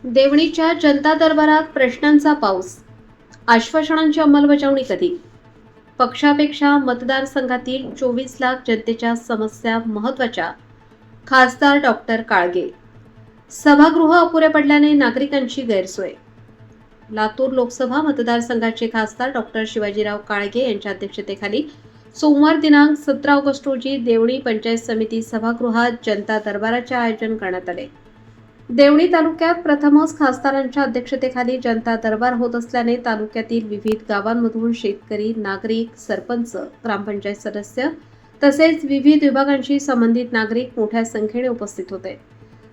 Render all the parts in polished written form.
देवणीच्या जनता दरबारात प्रश्नांचा पाऊस. आश्वासनांची अंमलबजावणी कधी? पक्षापेक्षा मतदारसंघातील 24 लाख जनतेच्या समस्या महत्त्वाच्या. खासदार डॉक्टर काळगे. सभागृह अपुरे पडल्याने नागरिकांची गैरसोय. लातूर लोकसभा मतदारसंघाचे खासदार डॉक्टर शिवाजीराव काळगे यांच्या अध्यक्षतेखाली सोमवार दिनांक 17 ऑगस्ट रोजी देवणी पंचायत समिती सभागृहात जनता दरबाराचे आयोजन करण्यात आले. देवणी तालुक्यात प्रथमच खासदारांच्या अध्यक्षतेखाली जनता दरबार होत असल्याने तालुक्यातील विविध गावांमधून शेतकरी, नागरिक, सरपंच, ग्रामपंचायत सदस्य तसेच विविध विभागांशी संबंधित नागरिक मोठ्या संख्येने उपस्थित होते.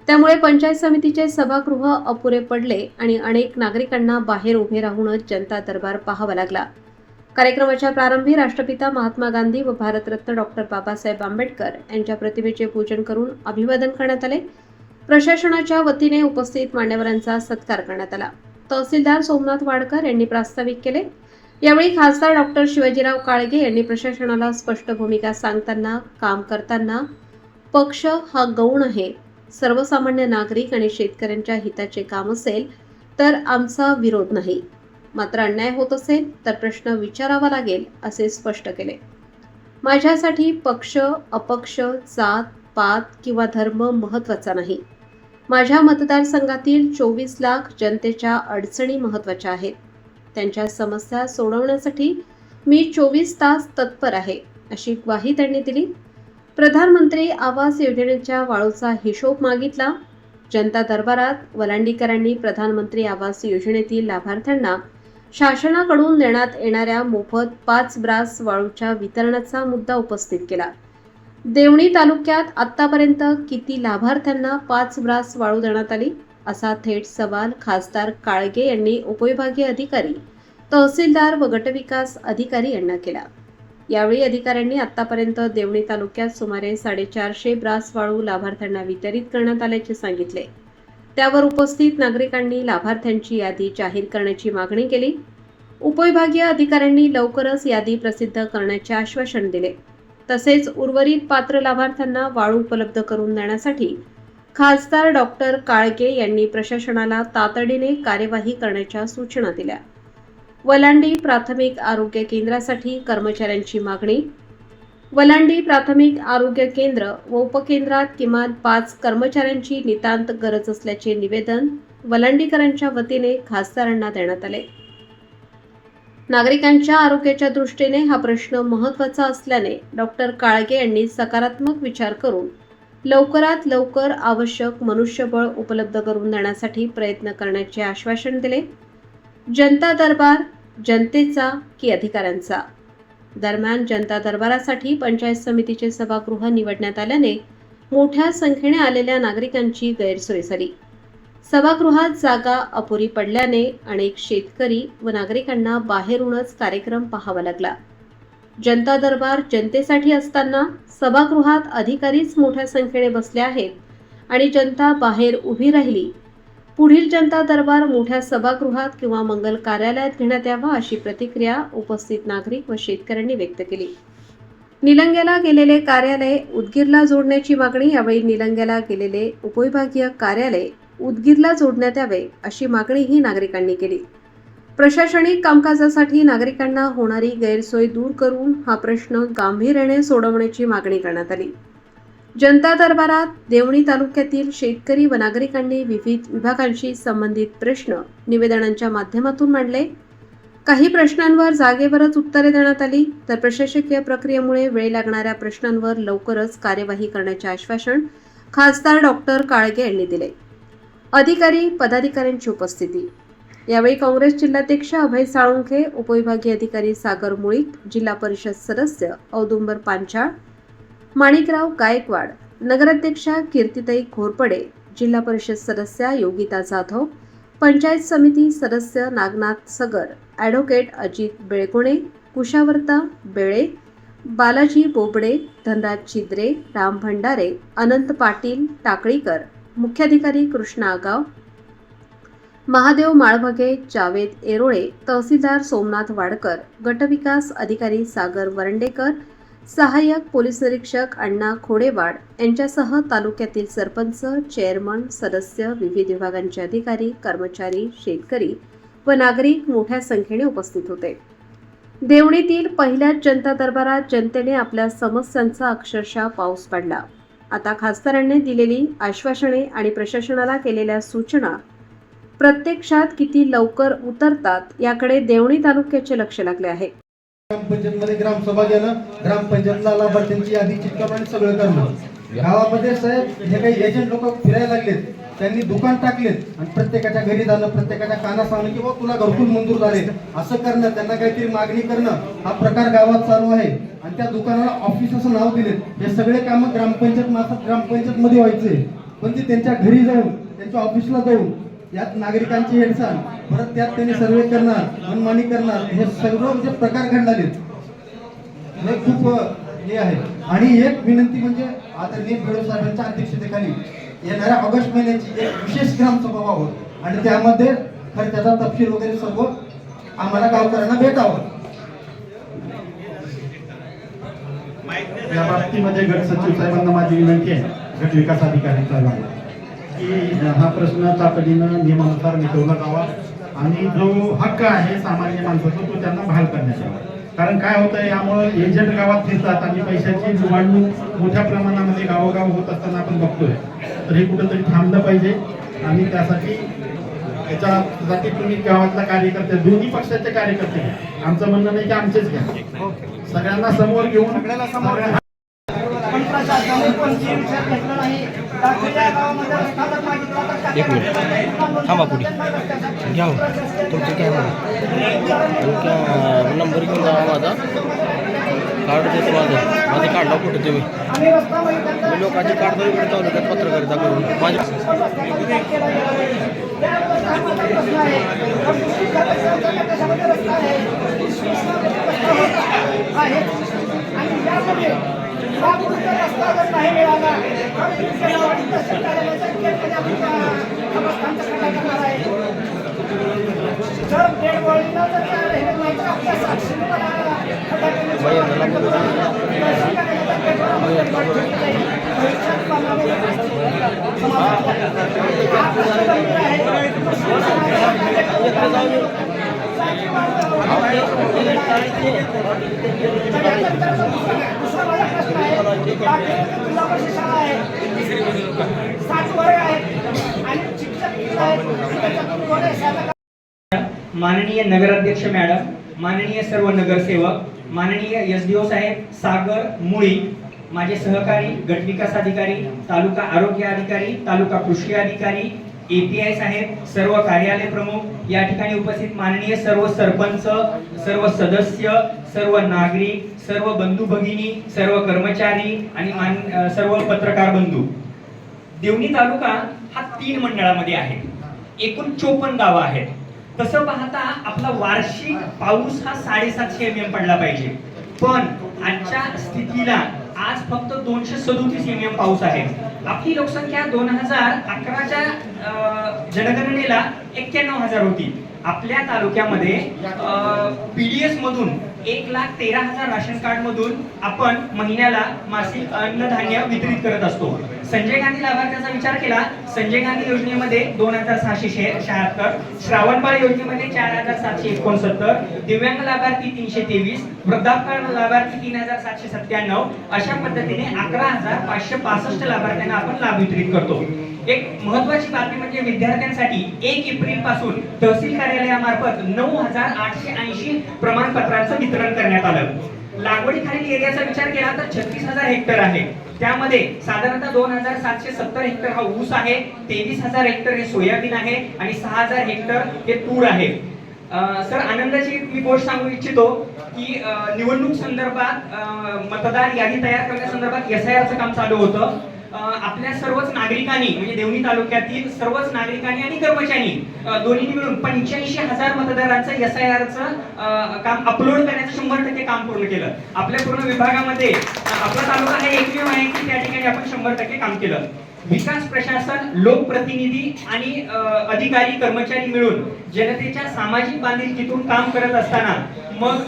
त्यामुळे पंचायत समितीचे सभागृह अपुरे पडले आणि अनेक नागरिकांना बाहेर उभे राहूनच जनता दरबार पाहावा लागला. कार्यक्रमाच्या प्रारंभी राष्ट्रपिता महात्मा गांधी व भारतरत्न डॉक्टर बाबासाहेब आंबेडकर यांच्या प्रतिमेचे पूजन करून अभिवादन करण्यात आले. प्रशासनाच्या वतीने उपस्थित मान्यवरांचा सत्कार करण्यात आला. तहसीलदार सोमनाथ वाडकर यांनी प्रास्ताविक केले. यावेळी खासदार डॉक्टर शिवाजीराव काळगे यांनी प्रशासनाला स्पष्ट भूमिका सांगताना, काम करताना पक्ष हा गौण आहे, सर्वसामान्य नागरिक आणि शेतकऱ्यांच्या हिताचे काम असेल तर आमचा विरोध नाही, मात्र अन्याय होत असेल तर प्रश्न विचारावा लागेल असे स्पष्ट केले. माझ्यासाठी पक्ष, अपक्ष, जात, पात किंवा धर्म महत्त्वाचा नाही. माझ्या मतदारसंघातील 24 लाख जनतेच्या अडचणी महत्त्वाच्या आहेत. त्यांच्या समस्या सोडवण्यासाठी मी 24 तास तत्पर आहे, अशी ग्वाही त्यांनी दिली. प्रधानमंत्री आवास योजनेच्या वाळूचा हिशोब मागितला. जनता दरबारात वलांडीकरांनी प्रधानमंत्री आवास योजनेतील लाभार्थ्यांना शासनाकडून देण्यात येणाऱ्या मोफत 5 ब्रास वाळूच्या वितरणाचा मुद्दा उपस्थित केला. देवणी तालुक्यात आतापर्यंत किती लाभार्थ्यांना 5 ब्रास वाळू देण्यात आली, असा थेट सवाल खासदार काळगे यांनी उपविभागीय अधिकारी, तहसीलदार व गटविकास अधिकारी यांना केला. यावेळी अधिकाऱ्यांनी आतापर्यंत देवणी तालुक्यात सुमारे 450 ब्रास वाळू लाभार्थ्यांना वितरित करण्यात आल्याचे सांगितले. त्यावर उपस्थित नागरिकांनी लाभार्थ्यांची यादी जाहीर करण्याची मागणी केली. उपविभागीय अधिकाऱ्यांनी लवकरच यादी प्रसिद्ध करण्याचे आश्वासन दिले. तसेच उर्वरित पात्र लाभार्थ्यांना वाळू उपलब्ध करून देण्यासाठी खासदार डॉक्टर काळगे यांनी प्रशासनाला तातडीने कार्यवाही करण्याच्या सूचना दिल्या. वलांडी प्राथमिक आरोग्य केंद्रासाठी कर्मचाऱ्यांची मागणी. वलांडी प्राथमिक आरोग्य केंद्र व उपकेंद्रात किमान 5 कर्मचाऱ्यांची नितांत गरज असल्याचे निवेदन वलांडीकरांच्या वतीने खासदारांना देण्यात आले. नागरिकांच्या आरोग्याच्या दृष्टीने हा प्रश्न महत्त्वाचा असल्याने डॉक्टर काळगे यांनी सकारात्मक विचार करून लवकरात लवकर आवश्यक मनुष्यबळ उपलब्ध करून देण्यासाठी प्रयत्न करण्याचे आश्वासन दिले. जनता दरबार जनतेचा की अधिकाऱ्यांचा? दरम्यान जनता दरबारासाठी पंचायत समितीचे सभागृह निवडण्यात आल्याने मोठ्या संख्येने आलेल्या नागरिकांची गैरसोय झाली. सभागृहात जागा अपुरी पडल्याने अनेक शेतकरी व नागरिकांना बाहेरूनच कार्यक्रम पाहावा लागला. जनता दरबार जनतेसाठी असताना सभागृहात अधिकारीच मोठ्या संख्येने बसले आहेत आणि जनता बाहेर उभी राहिली. पुढील जनता दरबार मोठ्या सभागृहात किंवा मंगल कार्यालयात घेण्यात यावा, अशी प्रतिक्रिया उपस्थित नागरिक व शेतकऱ्यांनी व्यक्त केली. निलंग्याला गेलेले कार्यालय उदगीरला जोडण्याची मागणी. यावेळी निलंग्याला गेलेले उपविभागीय कार्यालय उदगीरला जोडण्यात यावे, अशी मागणीही नागरिकांनी केली. प्रशासनिक कामकाजासाठी नागरिकांना होणारी गैरसोय दूर करून हा प्रश्न गांभीर्याने सोडवण्याची मागणी करण्यात आली. जनता दरबारात देवणी तालुक्यातील शेतकरी व नागरिकांनी विविध विभागांशी संबंधित प्रश्न निवेदनांच्या माध्यमातून मांडले. काही प्रश्नांवर जागेवरच उत्तरे देण्यात आली, तर प्रशासकीय प्रक्रियेमुळे वेळ लागणाऱ्या प्रश्नांवर लवकरच कार्यवाही करण्याचे आश्वासन खासदार डॉक्टर काळगे यांनी दिले. अधिकारी पदाधिकाऱ्यांची उपस्थिती. यावेळी काँग्रेस जिल्हाध्यक्ष अभय साळुंखे, उपविभागीय अधिकारी सागर मुळीक, जिल्हा परिषद सदस्य औदुंबर पांचाळ, माणिकराव गायकवाड, नगराध्यक्षा कीर्तिताई घोरपडे, जिल्हा परिषद सदस्या योगिता जाधव, पंचायत समिती सदस्य नागनाथ सगर, ॲडव्होकेट अजित बेळगुणे, कुशावर्ता बेळे, बालाजी बोबडे, धनराज चिद्रे, राम भंडारे, अनंत पाटील टाकळीकर, मुख्याधिकारी कृष्णा आगाव, महादेव माळभगे, जावेद एरोळे, तहसीलदार सोमनाथ वाडकर, गटविकास अधिकारी सागर वरंडेकर, सहाय्यक पोलीस निरीक्षक अण्णा खोडेवाड यांच्यासह तालुक्यातील सरपंच, चेअरमन, सदस्य, विविध विभागांचे अधिकारी, कर्मचारी, शेतकरी व नागरिक मोठ्या संख्येने उपस्थित होते. देवणीतील पहिल्याच जनता दरबारात जनतेने आपल्या समस्यांचा अक्षरशः पाऊस पाडला. आता खासदारांनी दिलेली आश्वासने आणि प्रशासनाला केलेल्या सूचना प्रत्यक्षात किती लवकर उतरतात याकडे देवणी तालुक्याचे लक्ष लागले आहे. ग्रामपंचायतमध्ये ग्रामसभा घेणं, ग्रामपंचायतला लाभार्थ्यांची यादी चिटकावून सगळं करणं. गावामध्ये साहेब हे काही एजंट लोक फिरायला लागलेत, त्यांनी दुकान टाकलेत आणि प्रत्येकाच्या घरी जाणं, प्रत्येकाच्या कानात सांगणं की बाबा तुला घरकुल मंजूर झाले असं करणं, त्यांना काहीतरी मागणी करणं हा प्रकार गावात चालू आहे. आणि त्या दुकानाला ऑफिस असं नाव दिले. हे सगळे कामं ग्रामपंचायत मार्फत ग्रामपंचायत मध्ये व्हायचे, पण ते त्यांच्या घरी जाऊन, त्यांच्या ऑफिसला जाऊन यात नागरिकांची हेळसांड, परत त्यात त्यांनी सर्वे करणार, मनमानी करणार, हे सर्व जे प्रकार घडले हे खूप हे आहे. आणि एक विनंती म्हणजे आदरणीय बेडो साहेबांच्या अध्यक्षतेखाली येणाऱ्या ऑगस्ट महिन्याची एक विशेष ग्रामसभा व्हावं आणि त्यामध्ये खर्चाचा तपशील वगैरे सर्व आम्हाला गावकऱ्यांना भेटावं. या बाबतीमध्ये गट सचिव साहेबांना माझी विनंती आहे, गट विकास अधिकारी साहेबांना, की हा प्रश्न तातडीनं नियमानुसार मिटवला जावा आणि जो हक्क आहे सामान्य माणसाचा तो त्यांना बहाल करण्यात यावा. कारण काय होतं, यामुळे एजंट गावात फिरतात आणि पैशाची जुळवणूक मोठ्या प्रमाणामध्ये गावोगाव होत असताना आपण बघतोय. तर हे कुठंतरी थांबलं पाहिजे आणि त्यासाठी याच्यासाठी तुम्ही गावातला कार्यकर्ते, दोन्ही पक्षाचे कार्यकर्ते घ्या. आमचं म्हणणं नाही की आमचेच घ्या, सगळ्यांना समोर घेऊन एक मिनिट थांबा, पुढे घ्या तुमचं कॅमेरा नंबर घेऊन जावा. माझा कार्ड देतो, माझं काढला कुठे तुम्ही. मी लोकांची कार्ड इकडे तालुक्यात पत्रकारिता करून माझ्या माननीय नगराध्यक्ष मॅडम, माननीय सर्व नगरसेवक, माननीय एसडीओ साहेब सागर मुळी, माझे सहकारी गट विकास अधिकारी, तालुका आरोग्य अधिकारी, तालुका कृषी अधिकारी, API साहेब, सर्व कार्यालय प्रमुख, या ठिकाणी उपस्थित माननीय सर्व सरपंच, सर्व सदस्य, सर्व नागरिक, सर्व बंधू भगिनी, सर्व कर्मचारी आणि सर्व पत्रकार बंधू. देवणी तालुका हा 3 मंडळामध्ये आहे. एकूण 54 गावं आहेत. तसं पाहता आपला वार्षिक पाऊस हा 750 mm पडला पाहिजे, पण आजच्या स्थितीला आज फक्त 237 mm पाऊस आहे. आपली लोकसंख्या 2011च्या जनगणनेला 91,000 होती. आपल्या तालुक्यामध्ये PDS मधून 1,13,000 राशन कार्ड मधून आपण महिन्याला मासिक अन्नधान्य वितरित करत असतो. संजय गांधी लाभार्थ्याचा विचार केला, संजय गांधी योजनेमध्ये 2,676, श्रावणबाळ योजनेमध्ये 4,769, दिव्यांग लाभार्थी 323, वृद्धापकाळ लाभार्थी 3,797, अशा पद्धतीने 11,565 लाभार्थ्यांना आपण लाभ वितरित करतो. एक महत्वाची बातमी म्हणजे विद्यार्थ्यांसाठी 1 एप्रिल पासून तहसील कार्यालयामार्फत 9,880 प्रमाणपत्रांचं वितरण करण्यात आलं. लागवडीखालील एरियाचा विचार केला तर 36,000 हेक्टर आहे. त्यामध्ये साधारणतः 2,770 हेक्टर हा ऊस आहे, 23,000 हेक्टर हे सोयाबीन आहे आणि 6,000 हेक्टर हे तूर आहे. सर, आनंदाची मी गोष्ट सांगू इच्छितो की निवडणूक संदर्भात मतदार यादी तयार करण्यासंदर्भात SIRचं काम चालू होतं. आपल्या सर्वच नागरिकांनी म्हणजे देवणी तालुक्यातील सर्वच नागरिकांनी आणि कर्मचाऱ्यांनी दोन्ही मिळून 85,000 मतदारांचं SIRचं काम अपलोड करण्याचं 100% काम पूर्ण केलं. आपल्या पूर्ण विभागामध्ये आपला तालुका हा एकमेव आहे की त्या ठिकाणी आपण 100% काम केलं. विकास प्रशासन, लोकप्रतिनिधी आणि अधिकारी कर्मचारी मिळून जनतेच्या सामाजिक बांधिलकीतून काम करत असताना मग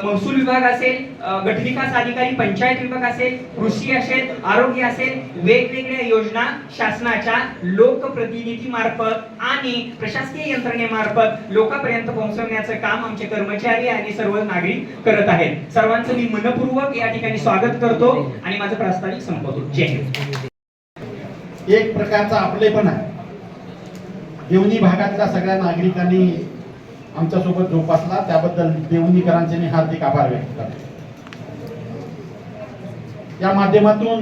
महसूल विभाग असेल, गटविकास अधिकारी, पंचायत विभाग असेल, कृषी असेल, आरोग्य असेल, वेगवेगळ्या योजना शासनाच्या लोकप्रतिनिधी मार्फत आणि प्रशासकीय यंत्रणेमार्फत लोकांपर्यंत पोहोचवण्याचं काम आमचे कर्मचारी आणि सर्व नागरिक करत आहेत. सर्वांचं मी मनपूर्वक या ठिकाणी स्वागत करतो आणि माझं प्रास्ताविक संपवतो. जय हिंद. एक प्रकारचा आपलेपणा देवणी भागातल्या सगळ्या नागरिकांनी आमच्या सोबत जोपासला, त्याबद्दल देवणीकरांचे मी हार्दिक आभार व्यक्त करतो. या माध्यमातून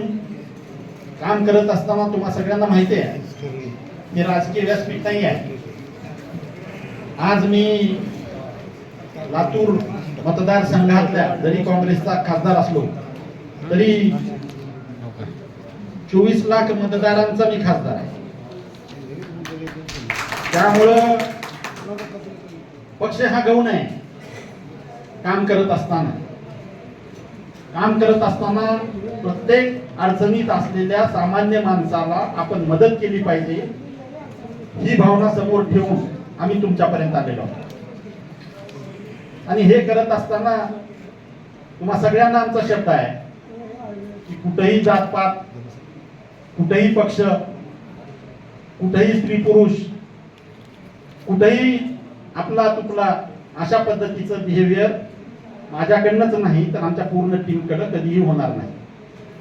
काम करत असताना तुम्हा सगळ्यांना माहिती आहे की राजकीय व्यासपीठ नाही आहे. आज मी लातूर मतदारसंघातल्या जरी काँग्रेसचा खासदार असलो तरी 24 लाख मतदारांचा मी खासदार आहे. त्यामुळं पक्ष हा गौण आहे. काम करत असताना प्रत्येक अडचणीत असलेल्या सामान्य माणसाला आपण मदत केली पाहिजे ही भावना समोर ठेवून आम्ही तुमच्यापर्यंत आलेलो आहोत. आणि हे करत असताना तुम्हा सगळ्यांना आमचा शब्द आहे की कुठेही जातपात, कुठेही पक्ष, कुठेही स्त्री पुरुष, कुठेही आपला तुपला अशा पद्धतीचं बिहेवियर माझ्याकडनंच नाही तर आमच्या पूर्ण टीमकडे कधीही होणार नाही.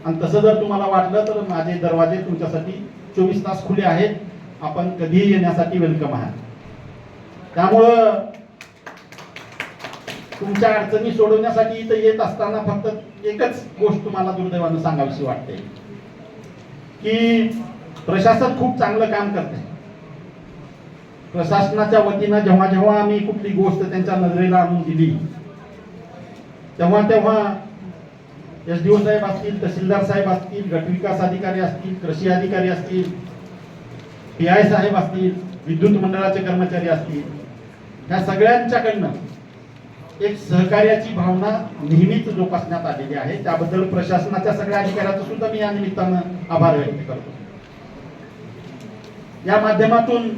आणि तसं जर तुम्हाला वाटलं तर माझे दरवाजे तुमच्यासाठी 24 तास खुले आहेत. आपण कधीही येण्यासाठी वेलकम आहात. त्यामुळं तुमच्या अडचणी सोडवण्यासाठी इथं येत असताना फक्त एकच गोष्ट तुम्हाला दुर्दैवानं सांगावीशी वाटते की प्रशासन खूप चांगलं काम करते. प्रशासनाच्या वतीनं जेव्हा जेव्हा आम्ही कुठली गोष्ट त्यांच्या नजरेला आणून दिली तेव्हा SDO साहेब असतील, तहसीलदार साहेब असतील, गटविकास अधिकारी असतील, कृषी अधिकारी असतील, PI साहेब असतील, विद्युत मंडळाचे कर्मचारी असतील, या सगळ्यांच्याकडनं एक सहकार्याची भावना नेहमीच जोपासण्यात आलेली आहे. त्याबद्दल प्रशासनाच्या सगळ्या अधिकाऱ्यांचा सुद्धा मी या निमित्तानं आभार व्यक्त करतो. या माध्यमातून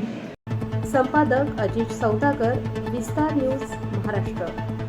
संपादक अजित सौदागर, विस्तार न्यूज, महाराष्ट्र.